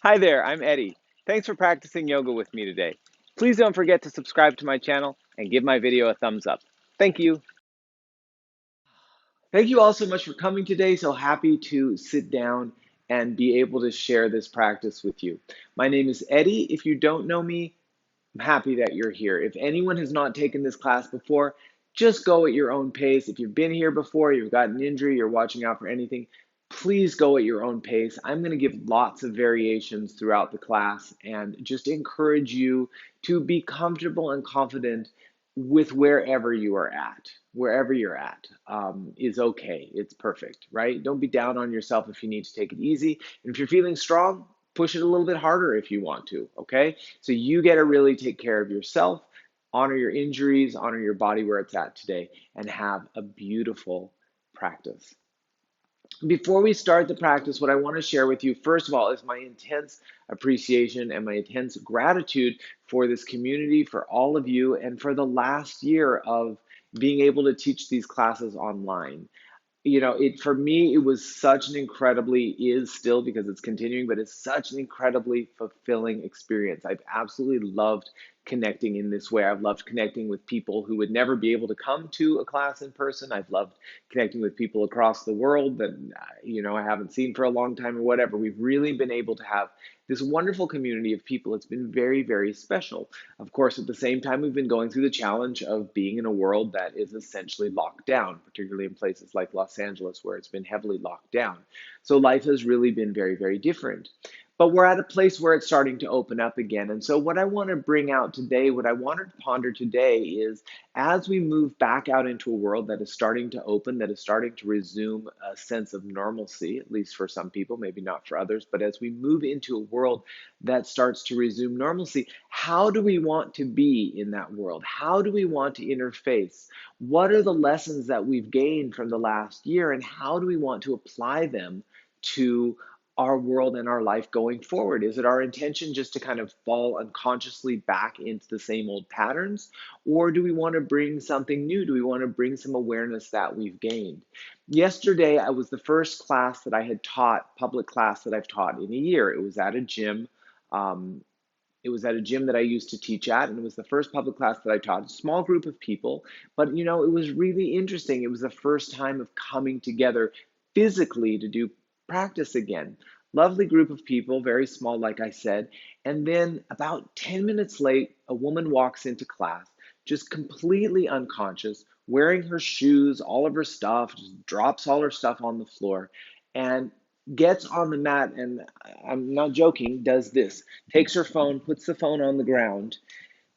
Hi there, I'm Eddie. Thanks for practicing yoga with me today. Please don't forget to subscribe to my channel and give my video a thumbs up. Thank you. Thank you all so much for coming today. So happy to sit down and be able to share this practice with you. My name is Eddie. If you don't know me, I'm happy that you're here. If anyone has not taken this class before, just go at your own pace. If you've been here before, you've got an injury, you're watching out for anything, please go at your own pace. I'm going to give lots of variations throughout the class and just encourage you to be comfortable and confident with wherever you are at. Wherever you're at is okay. It's perfect, right? Don't be down on yourself if you need to take it easy. And if you're feeling strong, push it a little bit harder if you want to, okay? So you get to really take care of yourself, honor your injuries, honor your body where it's at today, and have a beautiful practice. Before we start the practice, what I want to share with you, first of all, is my intense appreciation and my intense gratitude for this community, for all of you, and for the last year of being able to teach these classes online. It for me, it was such an incredibly, is still because it's continuing, but it's such an incredibly fulfilling experience. I've absolutely loved connecting in this way. I've loved connecting with people who would never be able to come to a class in person. I've loved connecting with people across the world that I haven't seen for a long time or whatever. We've really been able to have this wonderful community of people. It's been very, very special. Of course, at the same time, we've been going through the challenge of being in a world that is essentially locked down, particularly in places like Los Angeles, where it's been heavily locked down. So life has really been very, very different. But we're at a place where it's starting to open up again. And so, what I want to bring out today, what I wanted to ponder today is as we move back out into a world that is starting to open, that is starting to resume a sense of normalcy, at least for some people, maybe not for others, but as we move into a world that starts to resume normalcy, how do we want to be in that world? How do we want to interface? What are the lessons that we've gained from the last year, and how do we want to apply them to our world and our life going forward? Is it our intention just to kind of fall unconsciously back into the same old patterns? Or do we want to bring something new? Do we want to bring some awareness that we've gained? Yesterday, I was the first class that I had taught, public class that I've taught in a year. It was at a gym. Um, it was at a gym that I used to teach at, and it was the first public class that I taught. A small group of people, but it was really interesting. It was the first time of coming together physically to do practice again. Lovely group of people, very small, like I said. And then about 10 minutes late, a woman walks into class, just completely unconscious, wearing her shoes, all of her stuff, just drops all her stuff on the floor. And gets on the mat and I'm not joking, does this. Takes her phone, puts the phone on the ground,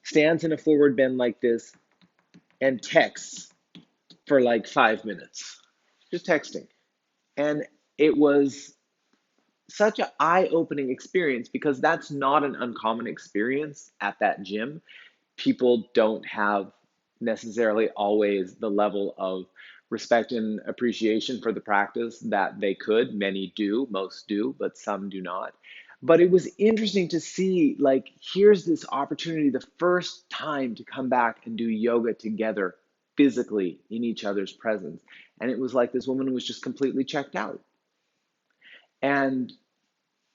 stands in a forward bend like this, and texts for like 5 minutes. Just texting. And it was such an eye-opening experience because that's not an uncommon experience at that gym. People don't have necessarily always the level of respect and appreciation for the practice that they could. Many do, most do, but some do not. But it was interesting to see, like, here's this opportunity, the first time to come back and do yoga together physically in each other's presence. And it was like this woman was just completely checked out. And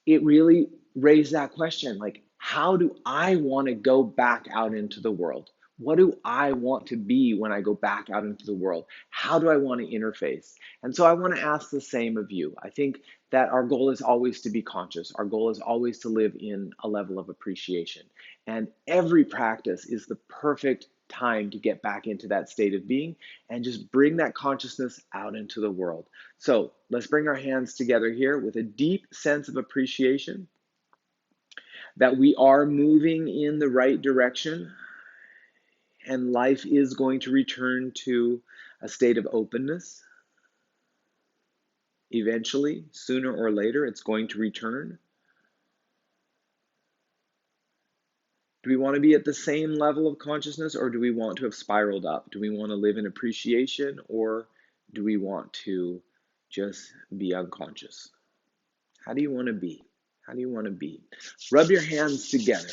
it really raised that question, like, how do I want to go back out into the world? What do I want to be when I go back out into the world? How do I want to interface? And so I want to ask the same of you. I think that our goal is always to be conscious. Our goal is always to live in a level of appreciation. And every practice is the perfect time to get back into that state of being and just bring that consciousness out into the world. So let's bring our hands together here with a deep sense of appreciation that we are moving in the right direction and life is going to return to a state of openness. Eventually, sooner or later, it's going to return. Do we want to be at the same level of consciousness, or do we want to have spiraled up? Do we want to live in appreciation, or do we want to just be unconscious? How do you want to be? How do you want to be? Rub your hands together.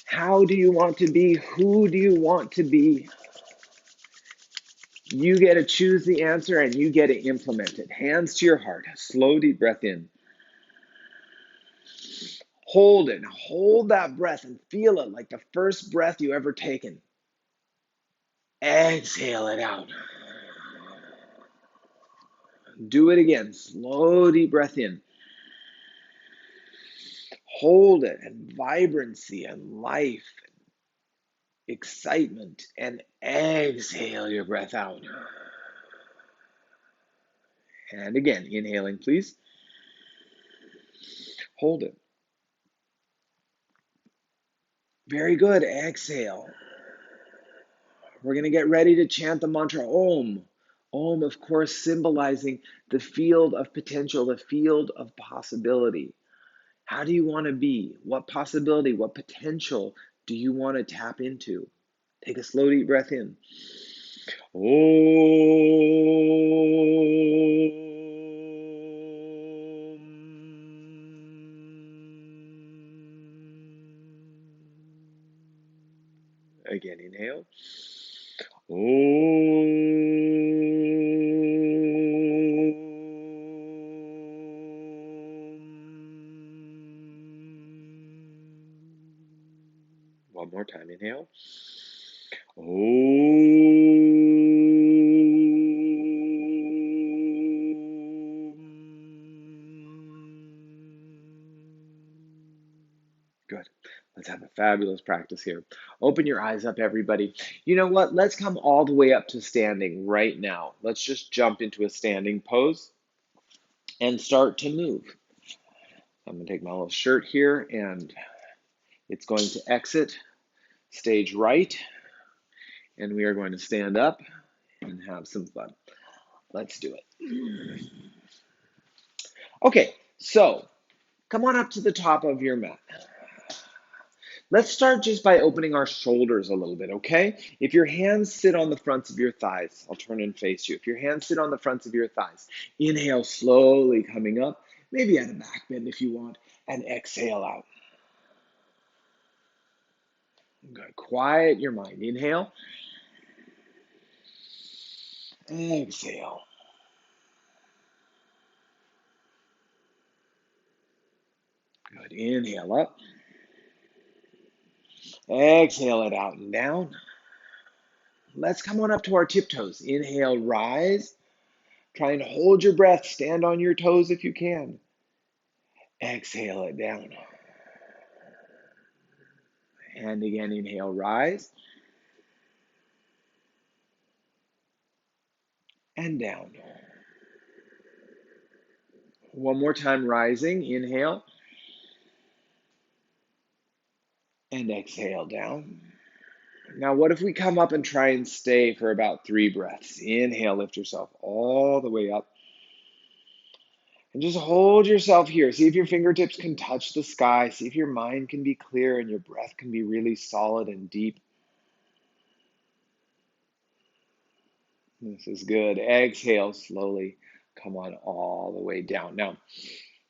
How do you want to be? Who do you want to be? You get to choose the answer and you get to implement it. Hands to your heart. Slow, deep breath in. Hold it. Now hold that breath and feel it like the first breath you ever taken. Exhale it out. Do it again. Slow, deep breath in. Hold it, and vibrancy and life, excitement, and exhale your breath out. And again, inhaling, please. Hold it. Very good. Exhale. We're going to get ready to chant the mantra Om. Om, of course, symbolizing the field of potential, the field of possibility. How do you want to be? What possibility, what potential do you want to tap into? Take a slow, deep breath in. Again, inhale. One more time, inhale. Good. Let's have a fabulous practice here. Open your eyes up, everybody. You know what? Let's come all the way up to standing right now. Let's just jump into a standing pose and start to move. I'm going to take my little shirt here, and it's going to exit stage right, and we are going to stand up and have some fun. Let's do it. Okay, so come on up to the top of your mat. Let's start just by opening our shoulders a little bit, okay? If your hands sit on the fronts of your thighs, I'll turn and face you. If your hands sit on the fronts of your thighs, inhale slowly coming up, maybe at a back bend if you want, and exhale out. Good. Quiet your mind. Inhale. Exhale. Good. Inhale up. Exhale it out and down. Let's come on up to our tiptoes. Inhale, rise. Try and hold your breath. Stand on your toes if you can. Exhale it down. And again, inhale, rise. And down. One more time, rising. Inhale. And exhale down. Now, what if we come up and try and stay for about 3 breaths? Inhale, lift yourself all the way up. And just hold yourself here. See if your fingertips can touch the sky. See if your mind can be clear and your breath can be really solid and deep. This is good. Exhale slowly. Come on all the way down. Now,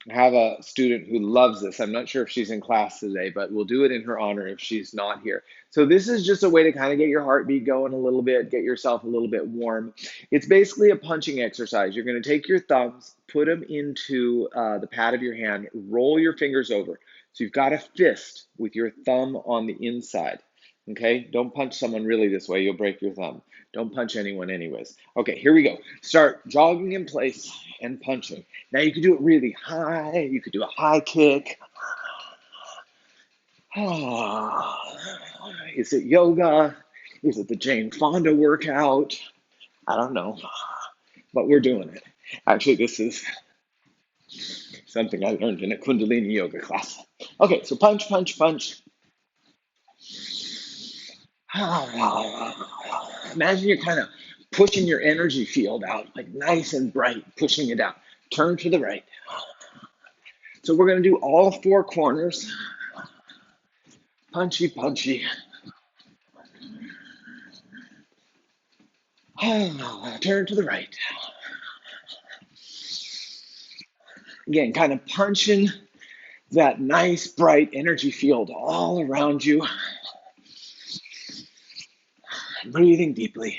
I have a student who loves this. I'm not sure if she's in class today, but we'll do it in her honor if she's not here. So this is just a way to kind of get your heartbeat going a little bit, get yourself a little bit warm. It's basically a punching exercise. You're going to take your thumbs, put them into the pad of your hand, roll your fingers over. So you've got a fist with your thumb on the inside. Okay, don't punch someone really this way. You'll break your thumb. Don't punch anyone anyways. Okay, here we go. Start jogging in place and punching. Now you can do it really high. You could do a high kick. Is it yoga? Is it the Jane Fonda workout? I don't know, but we're doing it. Actually, this is something I learned in a Kundalini yoga class. Okay, so punch, punch, punch. Imagine you're kind of pushing your energy field out, like nice and bright, pushing it out. Turn to the right. So we're going to do all 4 corners. Punchy, punchy. Turn to the right. Again, kind of punching that nice, bright energy field all around you. Breathing deeply.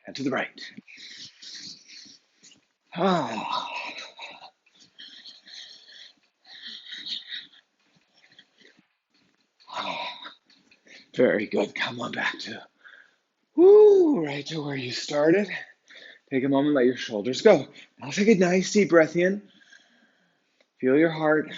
And to the right. Very good. Come on back to, woo, right to where you started. Take a moment, let your shoulders go. Now take a nice deep breath in. Feel your heart.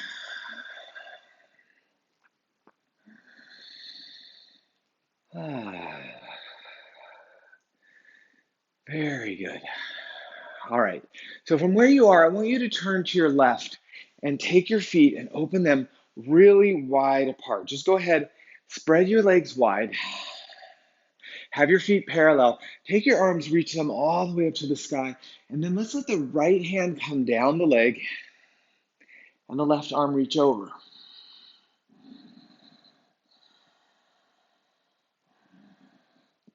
Very good. All right. So from where you are, I want you to turn to your left and take your feet and open them really wide apart. Just go ahead, spread your legs wide. Have your feet parallel. Take your arms, reach them all the way up to the sky. And then let's let the right hand come down the leg and the left arm reach over.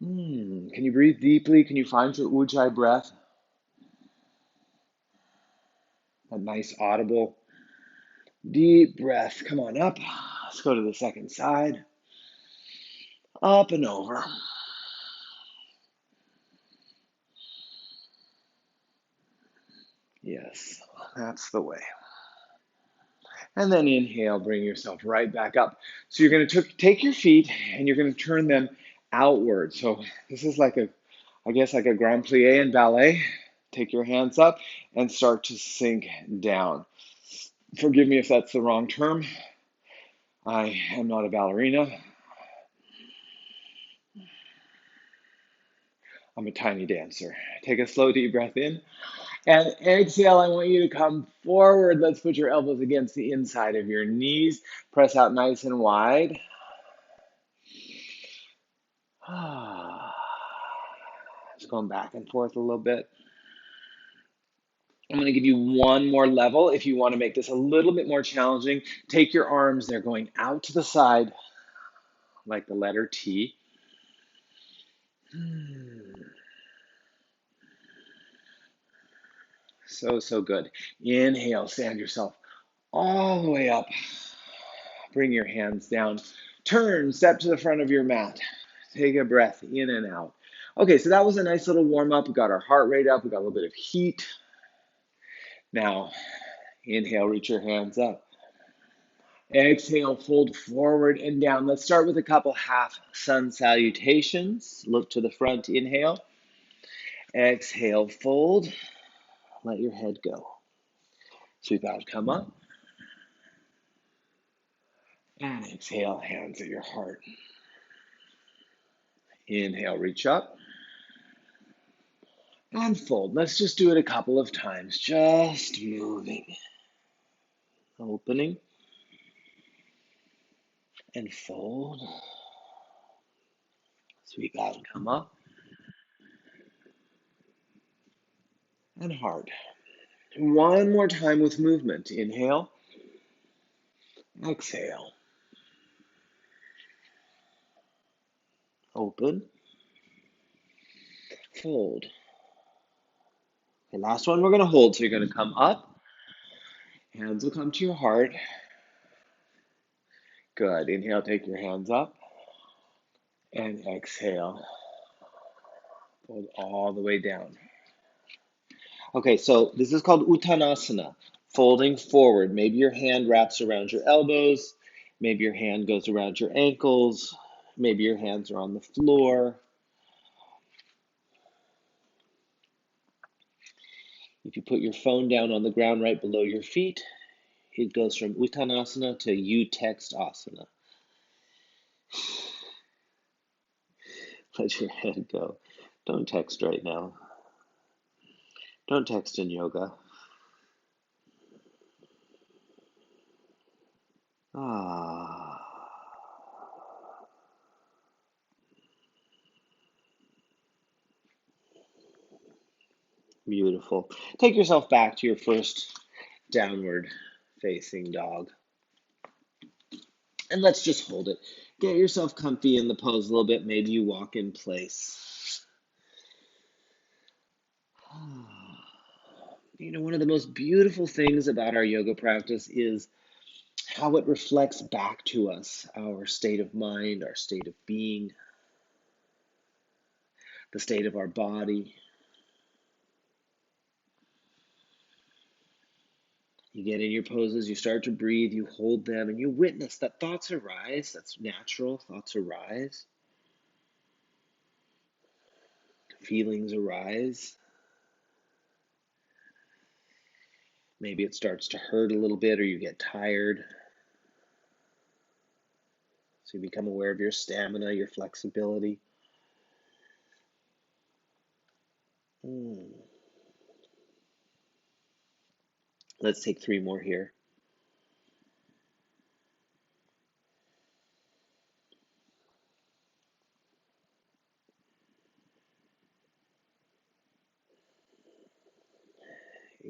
Can you breathe deeply? Can you find your ujjayi breath? A nice audible deep breath. Come on up. Let's go to the second side. Up and over. Yes, that's the way. And then inhale, bring yourself right back up. So you're going to take your feet and you're going to turn them outward. So this is like I guess like a grand plie in ballet. Take your hands up and start to sink down. Forgive me if that's the wrong term. I am not a ballerina. I'm a tiny dancer. Take a slow, deep breath in. And exhale, I want you to come forward. Let's put your elbows against the inside of your knees. Press out nice and wide. Just going back and forth a little bit. I'm going to give you one more level. If you want to make this a little bit more challenging, take your arms. They're going out to the side like the letter T. So good. Inhale, stand yourself all the way up. Bring your hands down. Turn, step to the front of your mat. Take a breath in and out. Okay, so that was a nice little warm up. We got our heart rate up. We got a little bit of heat. Now, inhale, reach your hands up. Exhale, fold forward and down. Let's start with a couple half sun salutations. Look to the front, inhale. Exhale, fold. Let your head go. Sweep out, come up. And exhale, hands at your heart. Inhale, reach up. And fold. Let's just do it a couple of times. Just moving. Opening. And fold. Sweep out, come up. And heart. One more time with movement. Inhale. Exhale. Open. Fold. Okay, last one we're going to hold. So you're going to come up. Hands will come to your heart. Good. Inhale, take your hands up. And exhale. Fold all the way down. Okay, so this is called Uttanasana, folding forward. Maybe your hand wraps around your elbows. Maybe your hand goes around your ankles. Maybe your hands are on the floor. If you put your phone down on the ground right below your feet, it goes from Uttanasana to U-text asana. Let your head go. Don't text right now. Don't text in yoga. Ah. Beautiful. Take yourself back to your first downward facing dog. And let's just hold it. Get yourself comfy in the pose a little bit. Maybe you walk in place. You know, one of the most beautiful things about our yoga practice is how it reflects back to us our state of mind, our state of being, the state of our body. You get in your poses, you start to breathe, you hold them, and you witness that thoughts arise. That's natural. Thoughts arise. Feelings arise. Maybe it starts to hurt a little bit or you get tired. So you become aware of your stamina, your flexibility. Let's take 3 more here.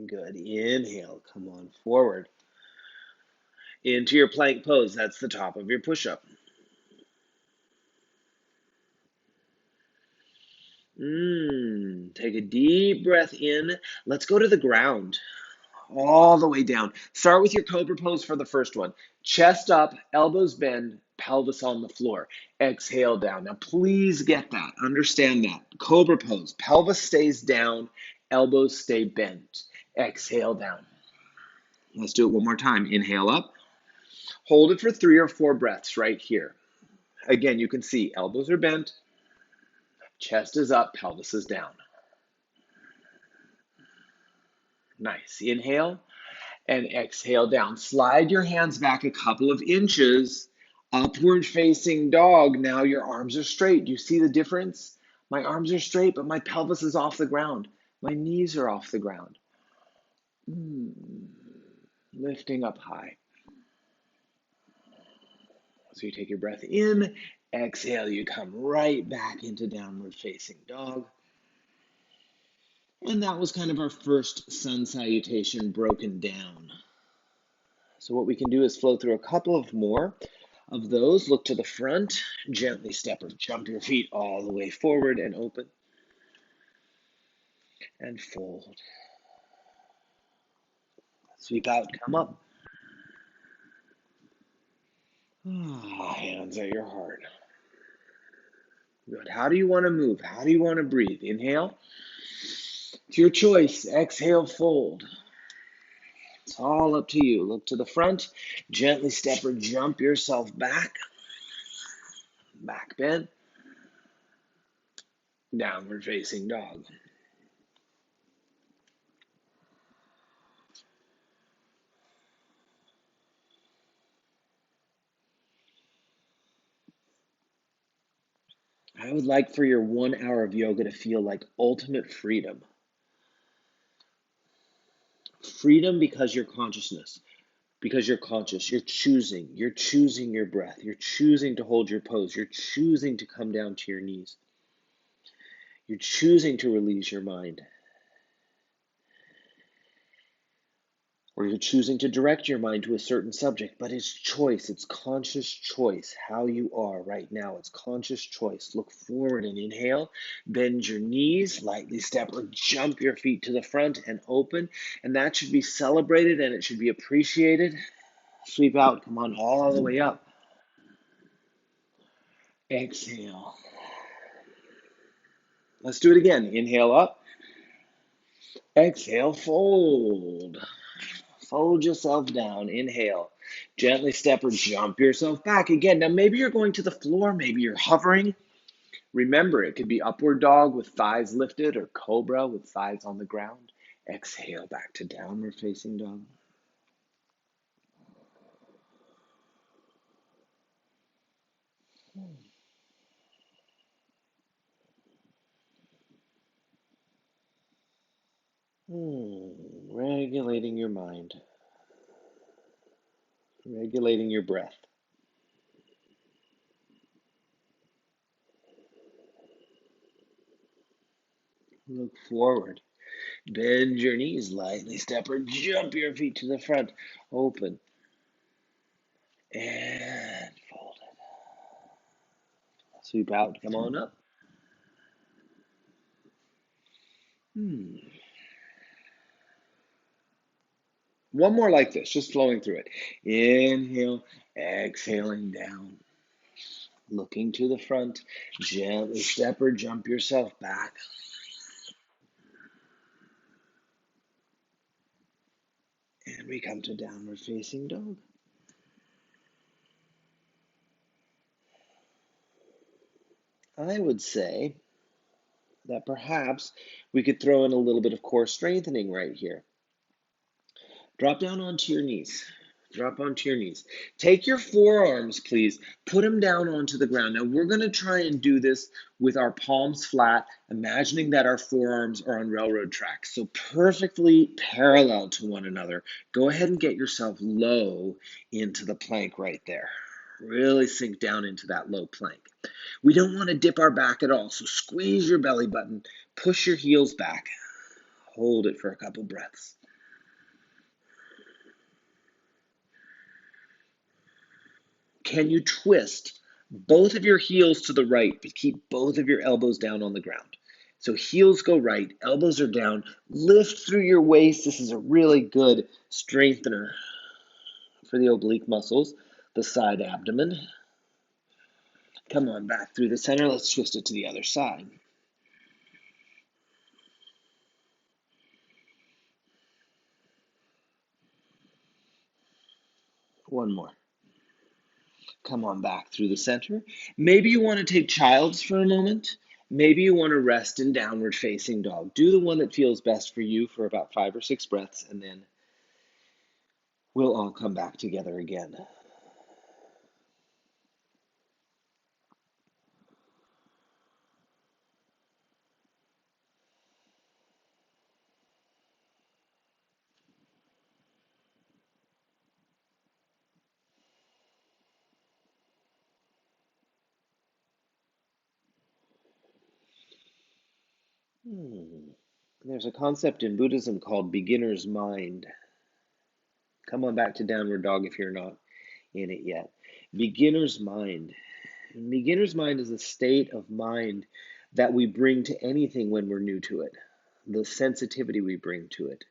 Good. Inhale. Come on forward. Into your plank pose. That's the top of your push-up. Take a deep breath in. Let's go to the ground. All the way down. Start with your cobra pose for the first one. Chest up, elbows bend, pelvis on the floor. Exhale down. Now please get that. Understand that. Cobra pose. Pelvis stays down, elbows stay bent. Exhale down. Let's do it one more time. Inhale up. Hold it for 3 or 4 breaths right here. Again, you can see elbows are bent, chest is up, pelvis is down. Nice. Inhale and exhale down. Slide your hands back a couple of inches. Upward facing dog. Now your arms are straight. Do you see the difference? My arms are straight, but my pelvis is off the ground. My knees are off the ground. Lifting up high. So you take your breath in, exhale, you come right back into downward facing dog. And that was kind of our first sun salutation broken down. So what we can do is flow through a couple of more of those. Look to the front, gently step or jump your feet all the way forward and open. And fold. Sweep out, come up. Hands at your heart. Good. How do you want to move? How do you want to breathe? Inhale. It's your choice. Exhale, fold. It's all up to you. Look to the front. Gently step or jump yourself back. Back bend. Downward facing dog. I would like for your 1 hour of yoga to feel like ultimate freedom. Freedom because you're consciousness. Because you're conscious, you're choosing your breath, you're choosing to hold your pose, you're choosing to come down to your knees, you're choosing to release your mind, or you're choosing to direct your mind to a certain subject, but it's choice, it's conscious choice, how you are right now, it's conscious choice. Look forward and inhale, bend your knees, lightly step or jump your feet to the front and open, and that should be celebrated and it should be appreciated. Sweep out, come on, all the way up. Exhale. Let's do it again. Inhale up. Exhale, fold. Fold yourself down. Inhale. Gently step or jump yourself back again. Now, maybe you're going to the floor. Maybe you're hovering. Remember, it could be upward dog with thighs lifted or cobra with thighs on the ground. Exhale back to downward facing dog. Regulating your mind. Regulating your breath. Look forward. Bend your knees, lightly step or jump your feet to the front. Open. And fold it. Sweep out, come on up. One more like this, just flowing through it. Inhale, exhaling down. Looking to the front. Gently step or jump yourself back. And And we come to downward facing dog. I would say that perhaps we could throw in a little bit of core strengthening right here. Drop down onto your knees. Drop onto your knees. Take your forearms, please. Put them down onto the ground. Now, we're going to try and do this with our palms flat, imagining that our forearms are on railroad tracks, so perfectly parallel to one another. Go ahead and get yourself low into the plank right there. Really sink down into that low plank. We don't want to dip our back at all, so squeeze your belly button, push your heels back, hold it for a couple breaths. Can you twist both of your heels to the right, but keep both of your elbows down on the ground? So heels go right, elbows are down. Lift through your waist. This is a really good strengthener for the oblique muscles, the side abdomen. Come on back through the center. Let's twist it to the other side. One more. Come on back through the center. Maybe you want to take child's for a moment. Maybe you want to rest in downward facing dog. Do the one that feels best for you for about 5 or 6 breaths, and then we'll all come back together again. There's a concept in Buddhism called beginner's mind. Come on back to downward dog if you're not in it yet. Beginner's mind. And beginner's mind is a state of mind that we bring to anything when we're new to it, the sensitivity we bring to it,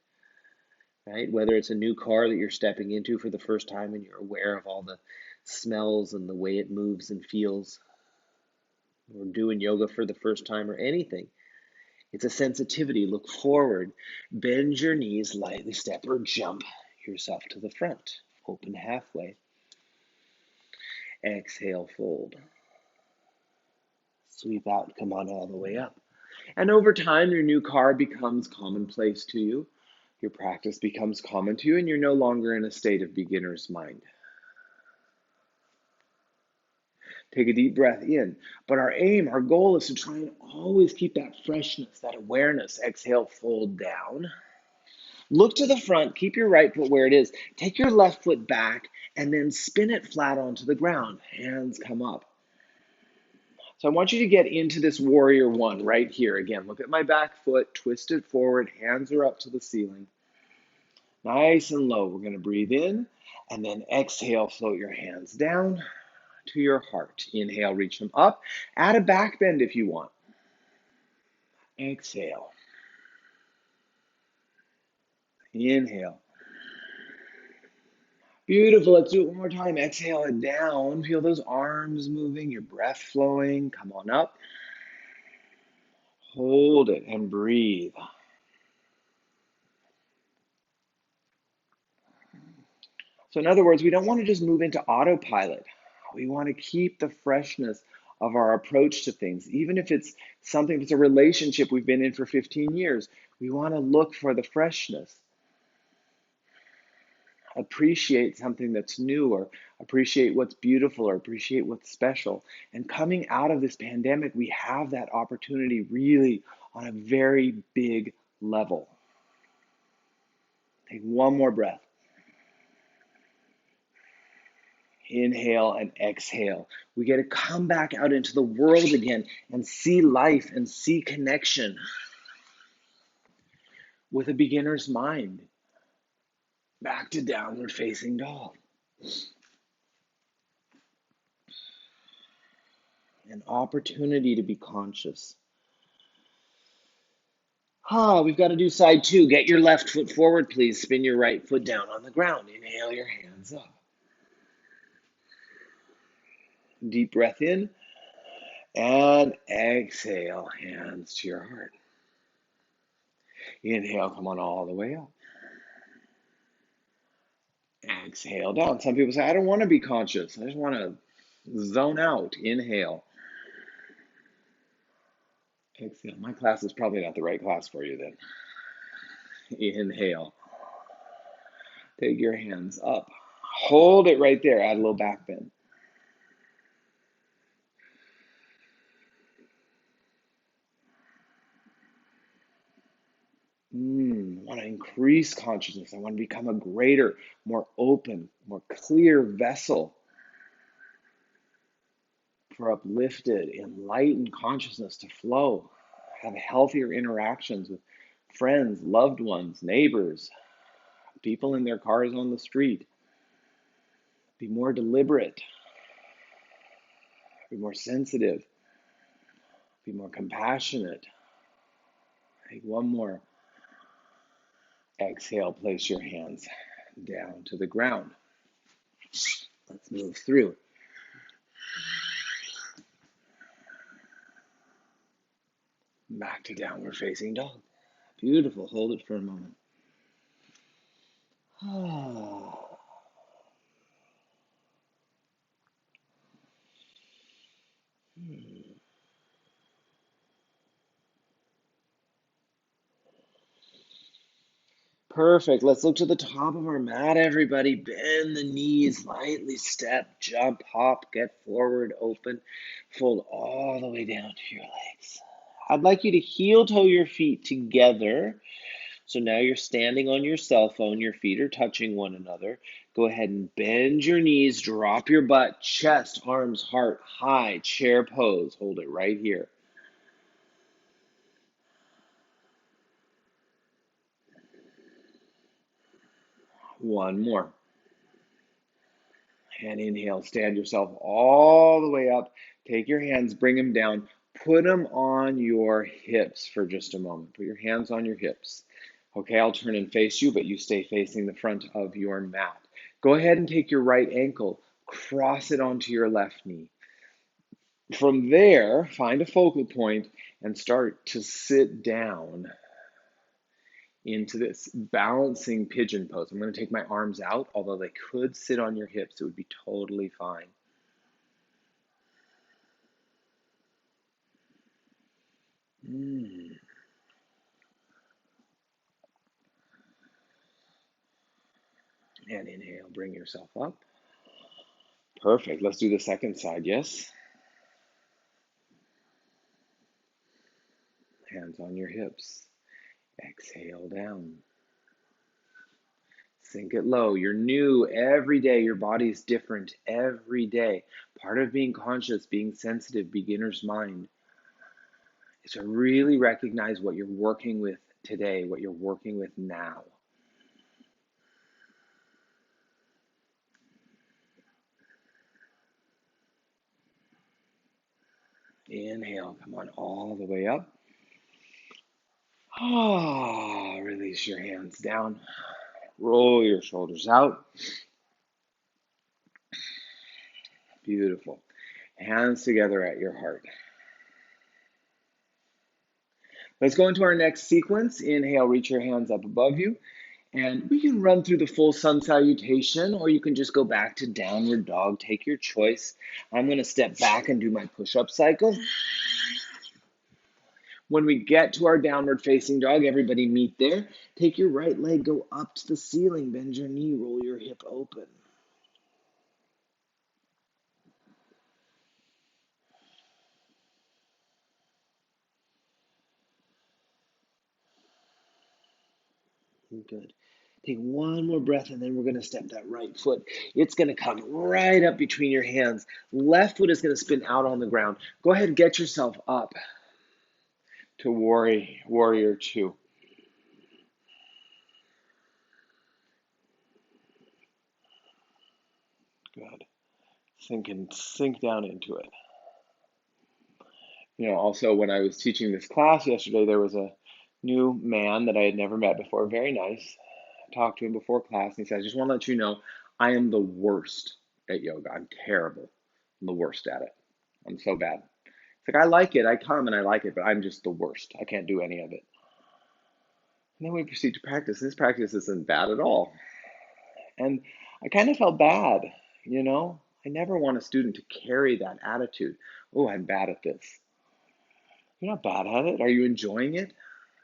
right? Whether it's a new car that you're stepping into for the first time and you're aware of all the smells and the way it moves and feels, or doing yoga for the first time, or anything. It's a sensitivity. Look forward, bend your knees, lightly step or jump yourself to the front. Open halfway. Exhale, fold. Sweep out, come on all the way up. And over time, your new car becomes commonplace to you. Your practice becomes common to you, and you're no longer in a state of beginner's mind. Take a deep breath in. But our aim, our goal is to try and always keep that freshness, that awareness. Exhale, fold down. Look to the front, keep your right foot where it is. Take your left foot back and then spin it flat onto the ground. Hands come up. So I want you to get into this warrior one right here. Again, look at my back foot, twist it forward, hands are up to the ceiling. Nice and low. We're going to breathe in and then exhale, float your hands down to your heart. Inhale, reach them up. Add a back bend if you want. Exhale. Inhale. Beautiful. Let's do it one more time. Exhale it down. Feel those arms moving, your breath flowing. Come on up. Hold it and breathe. So in other words, we don't want to just move into autopilot. We want to keep the freshness of our approach to things. Even if it's something, if it's a relationship we've been in for 15 years, we want to look for the freshness. Appreciate something that's new, or appreciate what's beautiful, or appreciate what's special. And coming out of this pandemic, we have that opportunity really on a very big level. Take one more breath. Inhale and exhale. We get to come back out into the world again and see life and see connection with a beginner's mind. Back to downward facing dog. An opportunity to be conscious. We've got to do side two. Get your left foot forward, please. Spin your right foot down on the ground. Inhale your hands up. Deep breath in. And exhale, hands to your heart. Inhale, come on all the way up. Exhale down. Some people say, I don't want to be conscious. I just want to zone out. Inhale. Exhale. My class is probably not the right class for you then. Inhale. Take your hands up. Hold it right there. Add a little back bend. I want to increase consciousness. I want to become a greater, more open, more clear vessel for uplifted, enlightened consciousness to flow. Have healthier interactions with friends, loved ones, neighbors, people in their cars on the street. Be more deliberate. Be more sensitive. Be more compassionate. Take one more. Exhale, place your hands down to the ground. Let's move through. Back to downward facing dog. Beautiful. Hold it for a moment. Perfect. Let's look to the top of our mat, everybody. Bend the knees, lightly step, jump, hop, get forward, open, fold all the way down to your legs. I'd like you to heel toe your feet together. So now you're standing on your cell phone, your feet are touching one another. Go ahead and bend your knees, drop your butt, chest, arms, heart, high, chair pose. Hold it right here. One more. And inhale, stand yourself all the way up. Take your hands, bring them down. Put them on your hips for just a moment. Put your hands on your hips. Okay, I'll turn and face you, but you stay facing the front of your mat. Go ahead and take your right ankle, cross it onto your left knee. From there, find a focal point and start to sit down into this balancing pigeon pose. I'm going to take my arms out, although they could sit on your hips. It would be totally fine. And inhale, bring yourself up. Perfect. Let's do the second side. Yes. Hands on your hips. Exhale down. Sink it low. You're new every day. Your body's different every day. Part of being conscious, being sensitive, beginner's mind, is to really recognize what you're working with today, what you're working with now. Inhale, come on all the way up. Release your hands down. Roll your shoulders out. Beautiful. Hands together at your heart. Let's go into our next sequence. Inhale, reach your hands up above you. And we can run through the full sun salutation, or you can just go back to downward dog. Take your choice. I'm going to step back and do my push-up cycle. When we get to our downward facing dog, everybody meet there. Take your right leg, go up to the ceiling, bend your knee, roll your hip open. Good. Take one more breath, and then we're going to step that right foot. It's going to come right up between your hands. Left foot is going to spin out on the ground. Go ahead and get yourself up to warrior two. Good. Sink down into it. Also when I was teaching this class yesterday, there was a new man that I had never met before. Very nice. I talked to him before class, and he said, I just want to let you know, I am the worst at yoga. I'm terrible. I'm the worst at it. I'm so bad. It's like, I like it. I come and I like it, but I'm just the worst. I can't do any of it. And then we proceed to practice. This practice isn't bad at all. And I kind of felt bad, you know? I never want a student to carry that attitude. Oh, I'm bad at this. You're not bad at it. Are you enjoying it?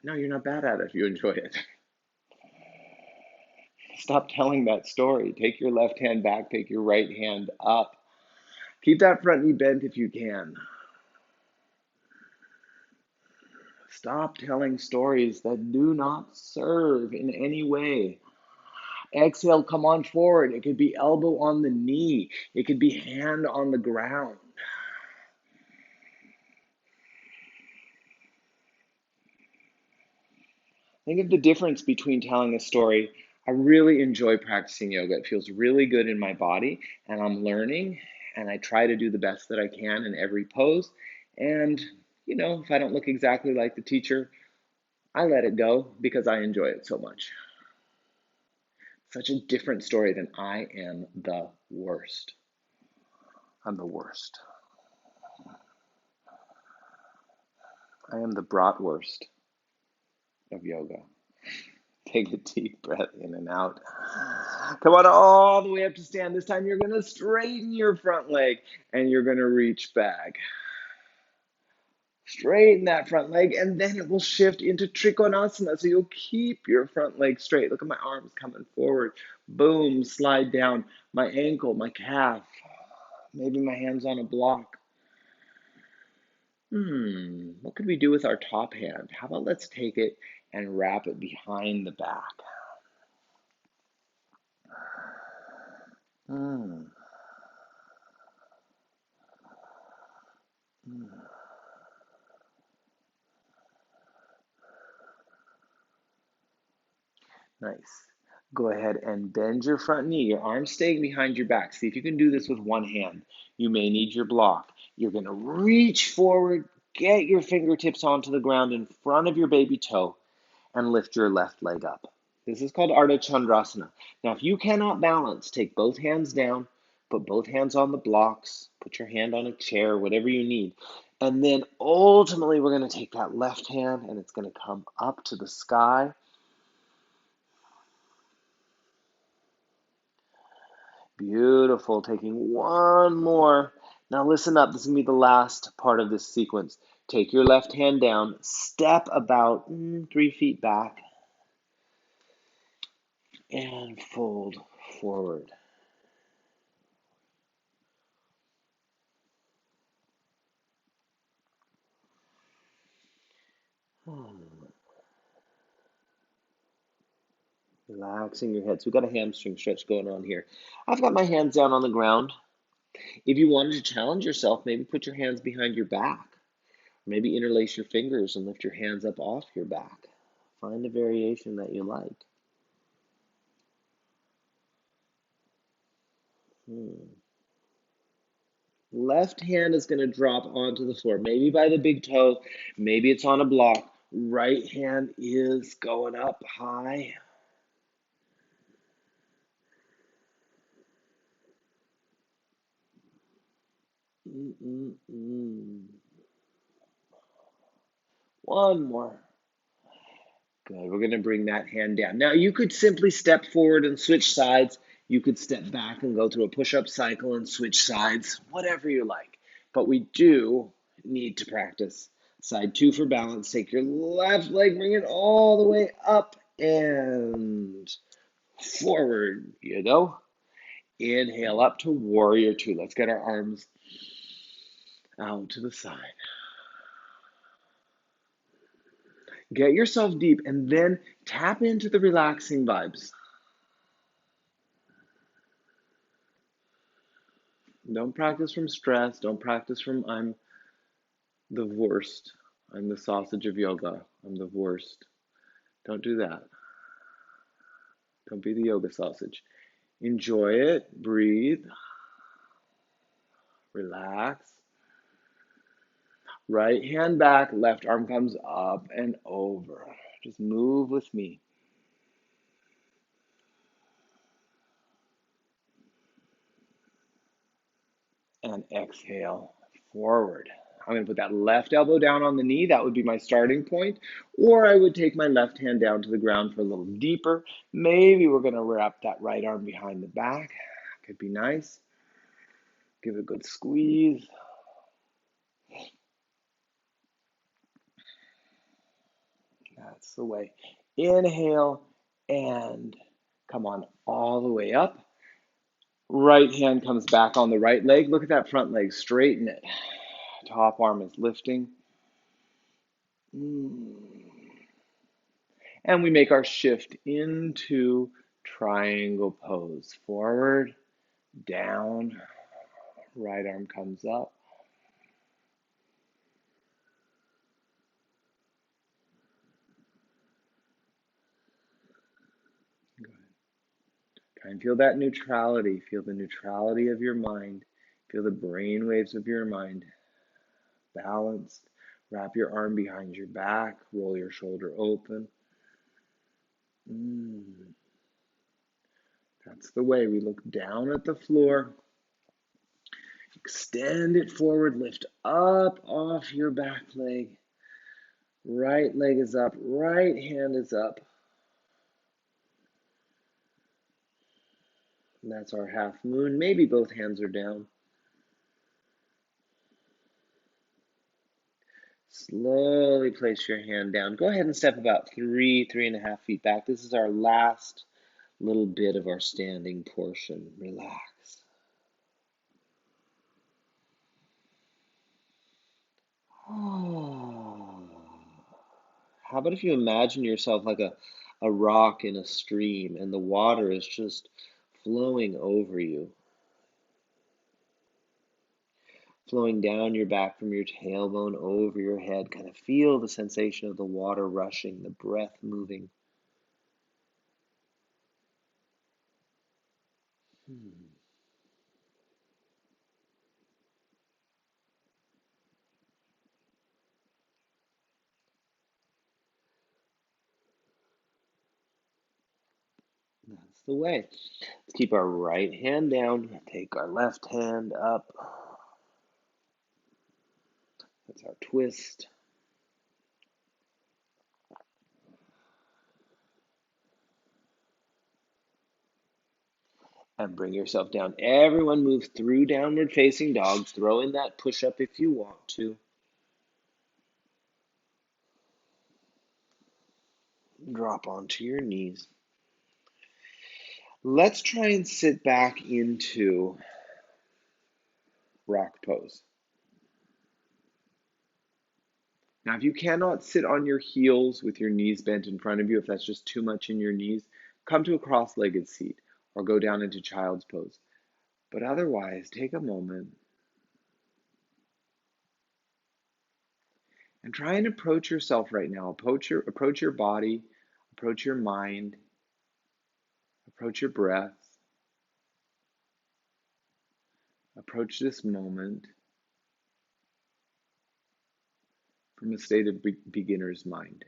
No, you're not bad at it if you enjoy it. Stop telling that story. Take your left hand back, take your right hand up. Keep that front knee bent if you can. Stop telling stories that do not serve in any way. Exhale, come on forward. It could be elbow on the knee. It could be hand on the ground. Think of the difference between telling a story. I really enjoy practicing yoga. It feels really good in my body, and I'm learning, and I try to do the best that I can in every pose. And, if I don't look exactly like the teacher, I let it go because I enjoy it so much. Such a different story than I am the worst. I'm the worst. I am the bratwurst of yoga. Take a deep breath in and out. Come on all the way up to stand. This time you're going to straighten your front leg and you're going to reach back. Straighten that front leg and then it will shift into Trikonasana. So you'll keep your front leg straight. Look at my arms coming forward. Boom, slide down. My ankle, my calf. Maybe my hand's on a block. What could we do with our top hand? How about let's take it and wrap it behind the back. Mm. Mm. Nice. Go ahead and bend your front knee, your arms staying behind your back. See if you can do this with one hand. You may need your block. You're going to reach forward, get your fingertips onto the ground in front of your baby toe, and lift your left leg up. This is called Ardha Chandrasana. Now, if you cannot balance, take both hands down, put both hands on the blocks, put your hand on a chair, whatever you need. And then ultimately, we're going to take that left hand and it's going to come up to the sky. Beautiful. Taking one more. Now listen up. This is going to be the last part of this sequence. Take your left hand down. Step about 3 feet back. And fold forward. Relaxing your head. So we've got a hamstring stretch going on here. I've got my hands down on the ground. If you wanted to challenge yourself, maybe put your hands behind your back. Maybe interlace your fingers and lift your hands up off your back. Find a variation that you like. Left hand is going to drop onto the floor, maybe by the big toe, maybe it's on a block. Right hand is going up high. One more. Good. We're going to bring that hand down. Now, you could simply step forward and switch sides. You could step back and go through a push-up cycle and switch sides, whatever you like. But we do need to practice. Side 2 for balance. Take your left leg, bring it all the way up and forward. You go. Inhale up to warrior 2. Let's get our arms out to the side. Get yourself deep and then tap into the relaxing vibes. Don't practice from stress. Don't practice from I'm the worst. I'm the sausage of yoga. I'm the worst. Don't do that. Don't be the yoga sausage. Enjoy it. Breathe. Relax. Right hand back. Left arm comes up and over. Just move with me. And exhale forward. I'm going to put that left elbow down on the knee. That would be my starting point. Or I would take my left hand down to the ground for a little deeper. Maybe we're going to wrap that right arm behind the back. Could be nice. Give it a good squeeze. That's the way. Inhale and come on all the way up. Right hand comes back on the right leg. Look at that front leg. Straighten it. Top arm is lifting. And we make our shift into triangle pose. Forward, down, right arm comes up. Go ahead. Try and feel that neutrality. Feel the neutrality of your mind. Feel the brain waves of your mind. Balanced. Wrap your arm behind your back. Roll your shoulder open. That's the way. We look down at the floor. Extend it forward. Lift up off your back leg. Right leg is up. Right hand is up. And that's our half moon. Maybe both hands are down. Slowly place your hand down. Go ahead and step about 3.5 feet back. This is our last little bit of our standing portion. Relax. Oh. How about if you imagine yourself like a rock in a stream and the water is just flowing over you, flowing down your back from your tailbone over your head. Kind of feel the sensation of the water rushing, the breath moving. That's the way. Let's keep our right hand down. Take our left hand up. That's our twist. And bring yourself down. Everyone move through downward facing dog. Throw in that push up if you want to. Drop onto your knees. Let's try and sit back into rock pose. Now, if you cannot sit on your heels with your knees bent in front of you, if that's just too much in your knees, come to a cross-legged seat or go down into child's pose. But otherwise, take a moment and try and approach yourself right now. Approach your body, approach your mind, approach your breath, approach this moment from a state of beginner's mind.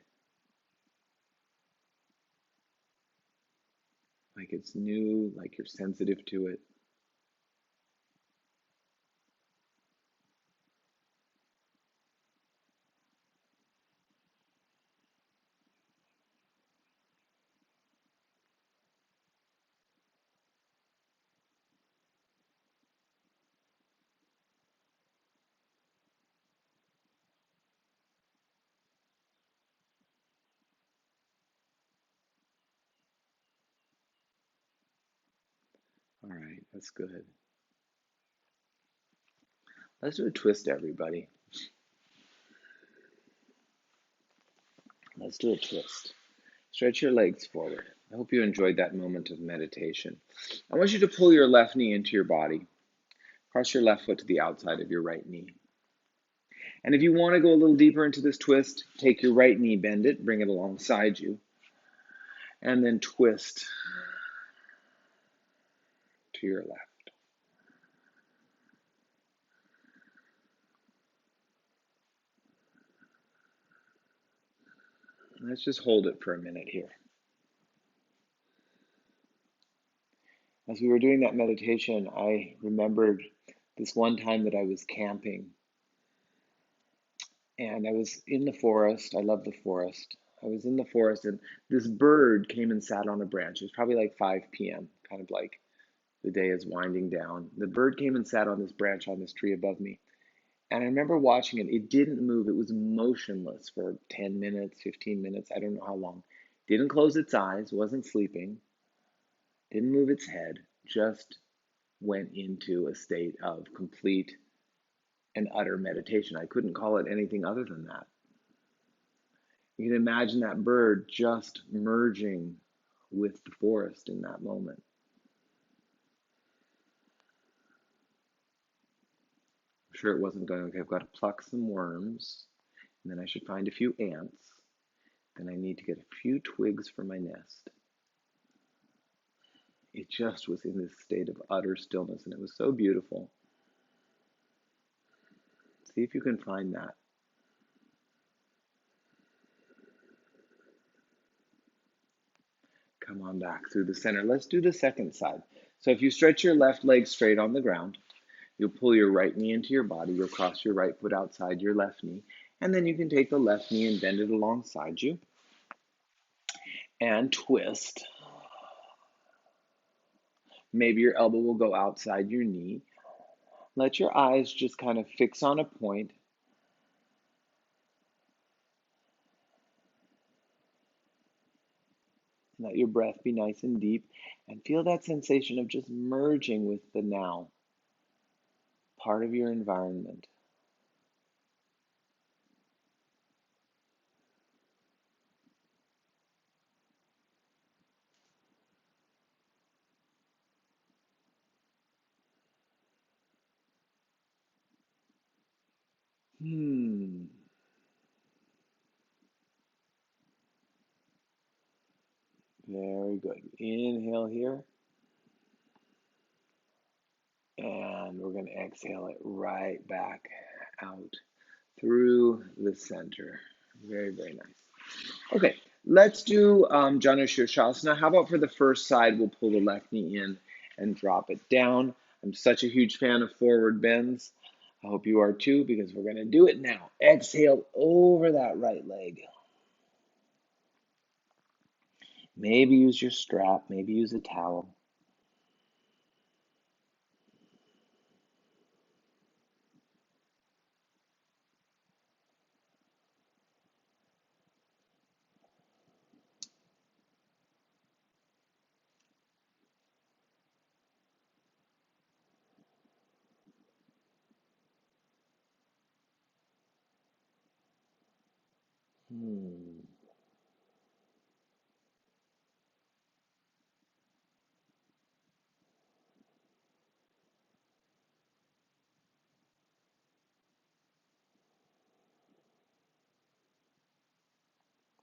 Like it's new, like you're sensitive to it. All right, that's good. Let's do a twist, everybody. Let's do a twist. Stretch your legs forward. I hope you enjoyed that moment of meditation. I want you to pull your left knee into your body. Cross your left foot to the outside of your right knee. And if you want to go a little deeper into this twist, take your right knee, bend it, bring it alongside you, and then twist to your left. Let's just hold it for a minute here. As we were doing that meditation, I remembered this one time that I was camping And I was in the forest. I love the forest. I was in the forest, and this bird came and sat on a branch. It was probably like 5 p.m., kind of like the day is winding down. The bird came and sat on this branch on this tree above me. And I remember watching it. It didn't move. It was motionless for 10 minutes, 15 minutes. I don't know how long. Didn't close its eyes, wasn't sleeping, didn't move its head, just went into a state of complete and utter meditation. I couldn't call it anything other than that. You can imagine that bird just merging with the forest in that moment. I'm sure it wasn't going, okay, I've got to pluck some worms, and then I should find a few ants. Then I need to get a few twigs for my nest. It just was in this state of utter stillness, and it was so beautiful. See if you can find that. Come on back through the center. Let's do the second side. So if you stretch your left leg straight on the ground, you'll pull your right knee into your body. You'll cross your right foot outside your left knee. And then you can take the left knee and bend it alongside you and twist. Maybe your elbow will go outside your knee. Let your eyes just kind of fix on a point. Let your breath be nice and deep. And feel that sensation of just merging with the now, part of your environment. Very good. Inhale here. And we're going to exhale it right back out through the center. Very, very nice. Okay, let's do Janu Shirshasana. How about for the first side, we'll pull the left knee in and drop it down. I'm such a huge fan of forward bends. I hope you are too, because we're going to do it now. Exhale over that right leg. Maybe use your strap, maybe use a towel.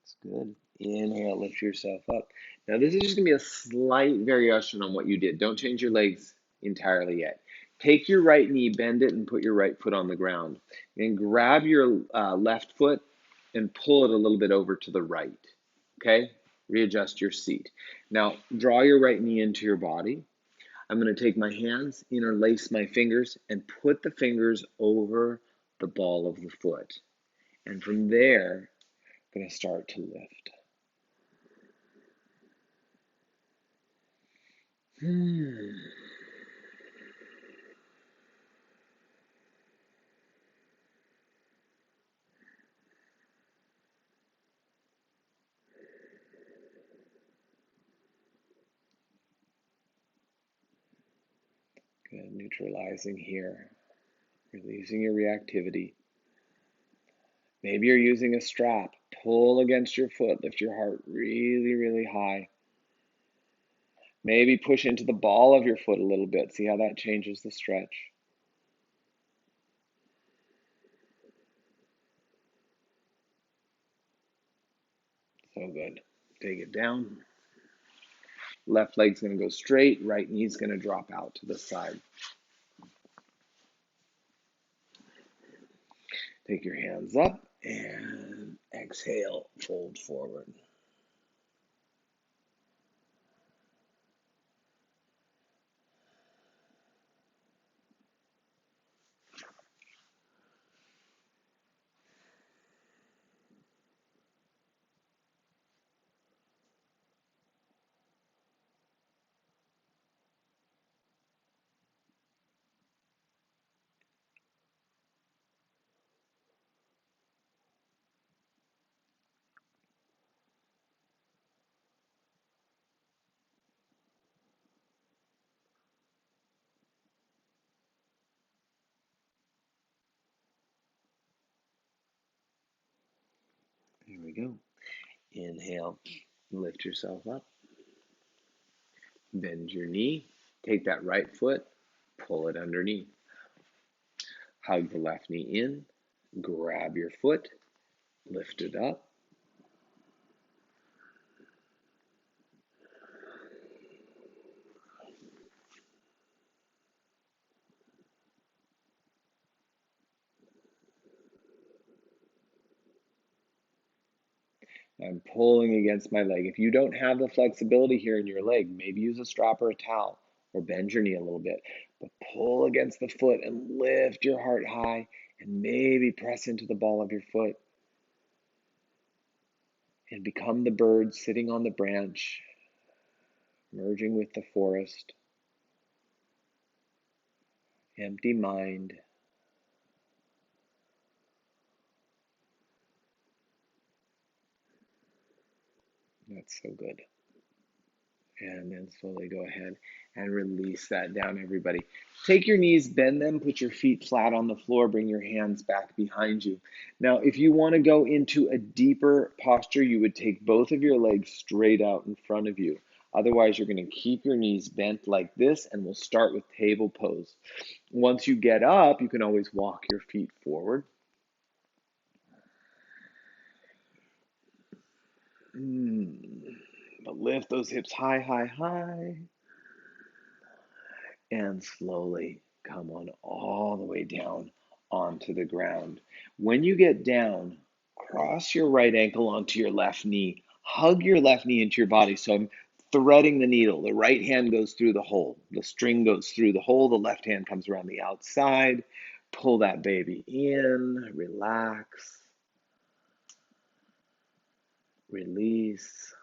That's good. Inhale, lift yourself up. Now, this is just going to be a slight variation on what you did. Don't change your legs entirely yet. Take your right knee, bend it, and put your right foot on the ground. And grab your left foot and pull it a little bit over to the right. Okay? Readjust your seat. Now, draw your right knee into your body. I'm going to take my hands, interlace my fingers, and put the fingers over the ball of the foot. And from there, I'm going to start to lift. Good. Neutralizing here, releasing your reactivity. Maybe you're using a strap. Pull against your foot, lift your heart really, really high. Maybe push into the ball of your foot a little bit. See how that changes the stretch. So good. Take it down. Left leg's going to go straight. Right knee's going to drop out to the side. Take your hands up and exhale, fold forward. we go. Inhale, lift yourself up. Bend your knee. Take that right foot, pull it underneath. Hug the left knee in. Grab your foot, lift it up. I'm pulling against my leg. If you don't have the flexibility here in your leg, maybe use a strap or a towel or bend your knee a little bit. But pull against the foot and lift your heart high and maybe press into the ball of your foot and become the bird sitting on the branch, merging with the forest. Empty mind. That's so good. And then slowly go ahead and release that down, everybody. Take your knees, bend them, put your feet flat on the floor, bring your hands back behind you. Now, if you want to go into a deeper posture, you would take both of your legs straight out in front of you. Otherwise, you're going to keep your knees bent like this, and we'll start with table pose. Once you get up, you can always walk your feet forward. But lift those hips high, high, high. And slowly come on all the way down onto the ground. When you get down, cross your right ankle onto your left knee. Hug your left knee into your body. So I'm threading the needle. The right hand goes through the hole. The string goes through the hole. The left hand comes around the outside. Pull that baby in. Relax. Release.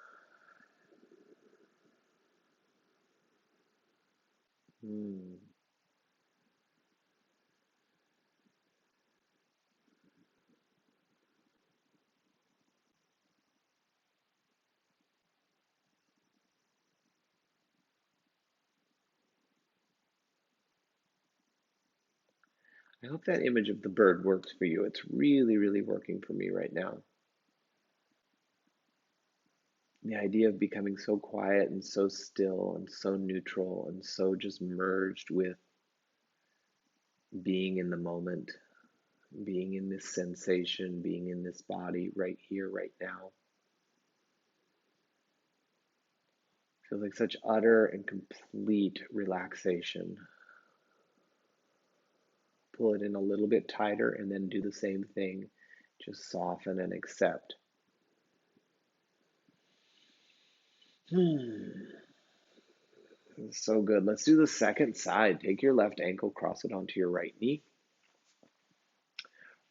I hope that image of the bird works for you. It's really, really working for me right now. The idea of becoming so quiet and so still and so neutral and so just merged with being in the moment, being in this sensation, being in this body right here, right now. Feels like such utter and complete relaxation. Pull it in a little bit tighter and then do the same thing. Just soften and accept. So good. Let's do the second side. Take your left ankle, cross it onto your right knee.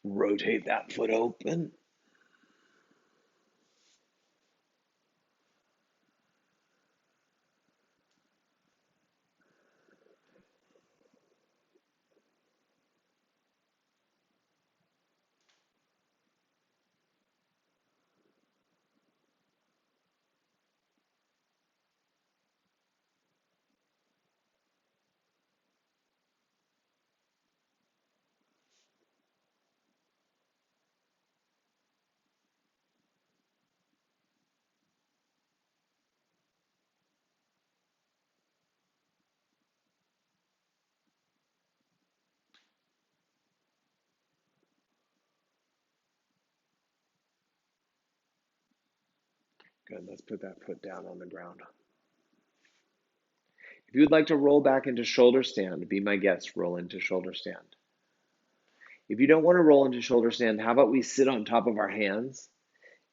Rotate that foot open. Good. Let's put that foot down on the ground. If you would like to roll back into shoulder stand, be my guest, roll into shoulder stand. If you don't want to roll into shoulder stand, how about we sit on top of our hands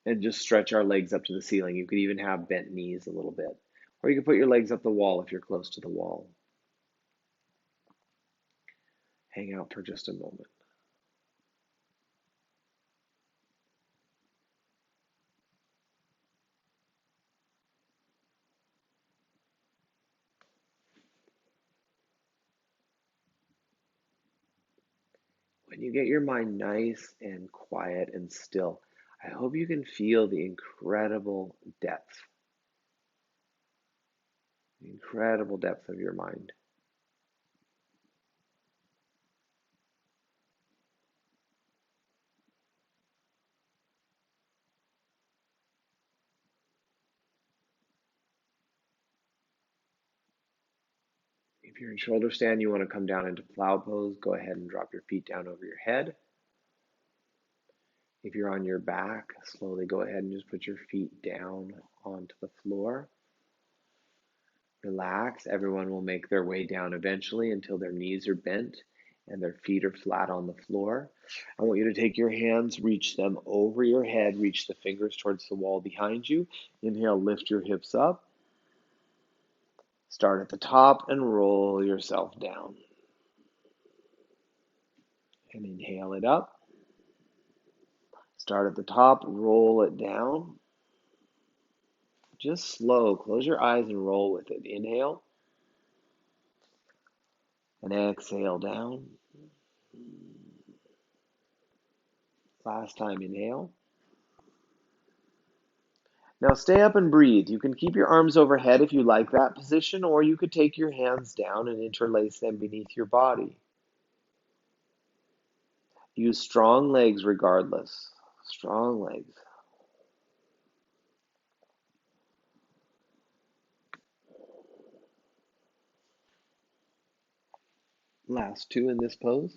and just stretch our legs up to the ceiling? You could even have bent knees a little bit. Or you can put your legs up the wall if you're close to the wall. Hang out for just a moment. When you get your mind nice and quiet and still, I hope you can feel the incredible depth of your mind. If you're in shoulder stand, you want to come down into plow pose, go ahead and drop your feet down over your head. If you're on your back, slowly go ahead and just put your feet down onto the floor. Relax. Everyone will make their way down eventually until their knees are bent and their feet are flat on the floor. I want you to take your hands, reach them over your head, reach the fingers towards the wall behind you. Inhale, lift your hips up. Start at the top and roll yourself down. And inhale it up. Start at the top, roll it down. Just slow. Close your eyes and roll with it. Inhale. And exhale down. Last time, inhale. Now stay up and breathe. You can keep your arms overhead if you like that position, or you could take your hands down and interlace them beneath your body. Use strong legs regardless. Strong legs. Last two in this pose.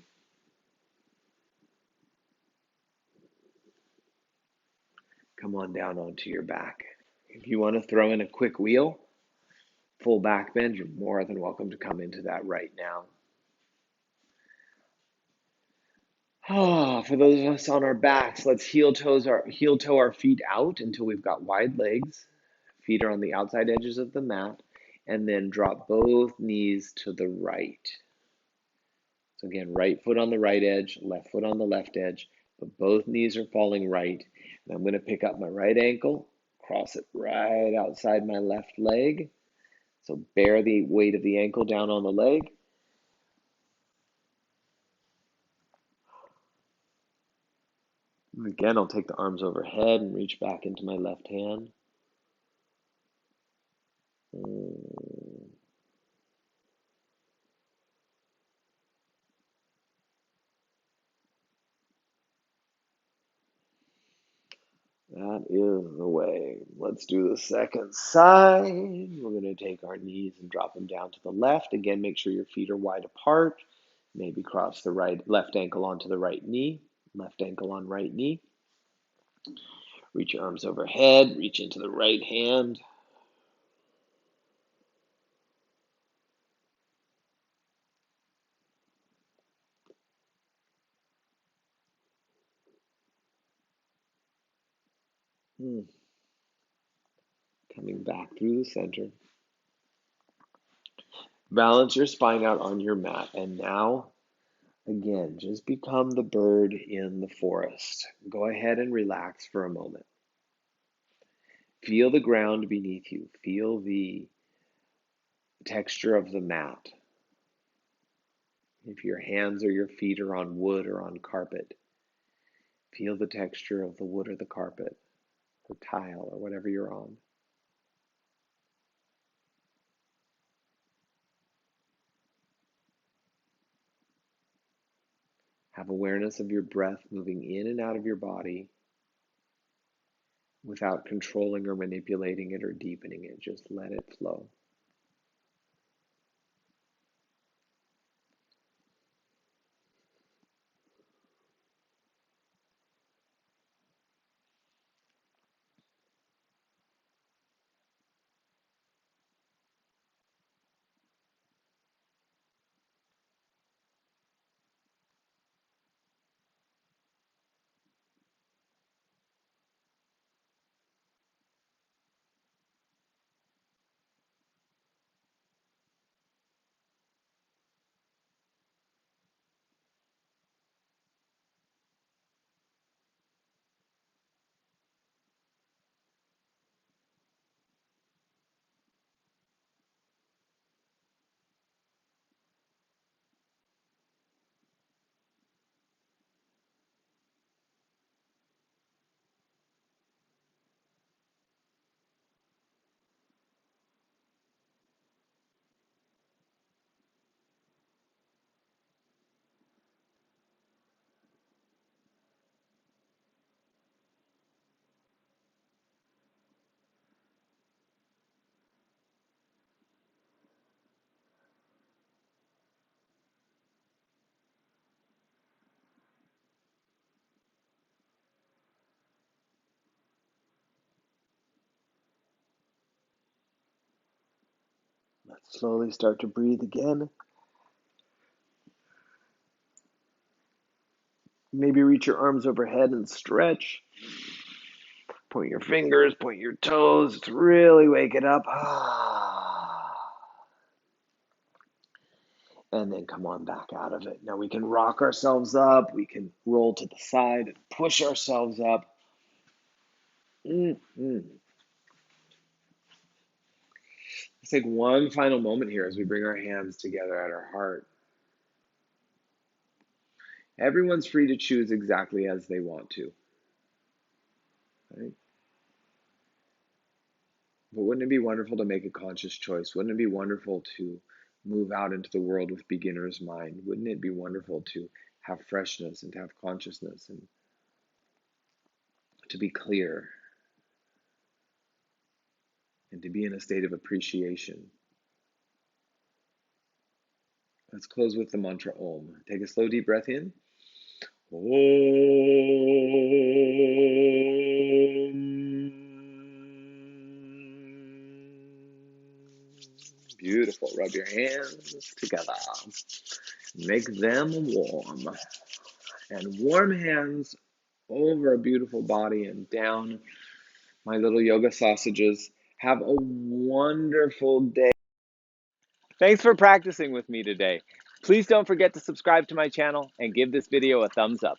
Come on down onto your back. If you want to throw in a quick wheel, full back bend, you're more than welcome to come into that right now. For those of us on our backs, let's heel toe our feet out until we've got wide legs. Feet are on the outside edges of the mat, and then drop both knees to the right. So again, right foot on the right edge, left foot on the left edge, but both knees are falling right. And I'm going to pick up my right ankle, cross it right outside my left leg. So bear the weight of the ankle down on the leg. And again, I'll take the arms overhead and reach back into my left hand. That is the way. Let's do the second side. We're going to take our knees and drop them down to the left. Again, make sure your feet are wide apart. Maybe cross the left ankle onto the right knee. Left ankle on right knee. Reach your arms overhead. Reach into the right hand. Coming back through the center. Balance your spine out on your mat. And now, again, just become the bird in the forest. Go ahead and relax for a moment. Feel the ground beneath you. Feel the texture of the mat. If your hands or your feet are on wood or on carpet, feel the texture of the wood or the carpet or tile or whatever you're on. Have awareness of your breath moving in and out of your body without controlling or manipulating it or deepening it. Just let it flow. Let's slowly start to breathe again. Maybe reach your arms overhead and stretch. Point your fingers, point your toes. Let's really wake it up. And then come on back out of it. Now we can rock ourselves up. We can roll to the side and push ourselves up. Mm-hmm. Let's take one final moment here as we bring our hands together at our heart. Everyone's free to choose exactly as they want to. Right? But wouldn't it be wonderful to make a conscious choice? Wouldn't it be wonderful to move out into the world with beginner's mind? Wouldn't it be wonderful to have freshness and to have consciousness and to be clear and to be in a state of appreciation? Let's close with the mantra Om. Take a slow, deep breath in. Om. Beautiful. Rub your hands together. Make them warm. And warm hands over a beautiful body and down, my little yoga sausages. Have a wonderful day. Thanks for practicing with me today. Please don't forget to subscribe to my channel and give this video a thumbs up.